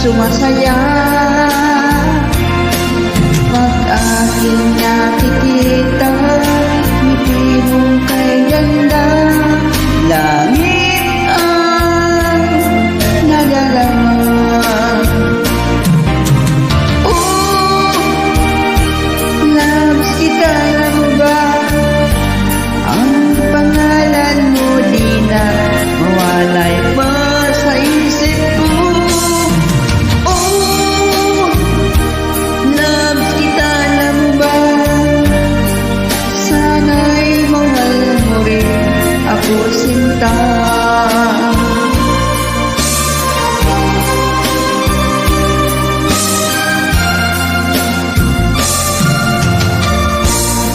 sumasaya pag aking nakikita ngiti mong kay ganda. Langit ang nadarama. Oh, loves kita na ba? Ang pangalan mo di na mawalay pa sa isip ko. Oh, loves kita na ba? Sana'y mahal mo rin ako, sinta.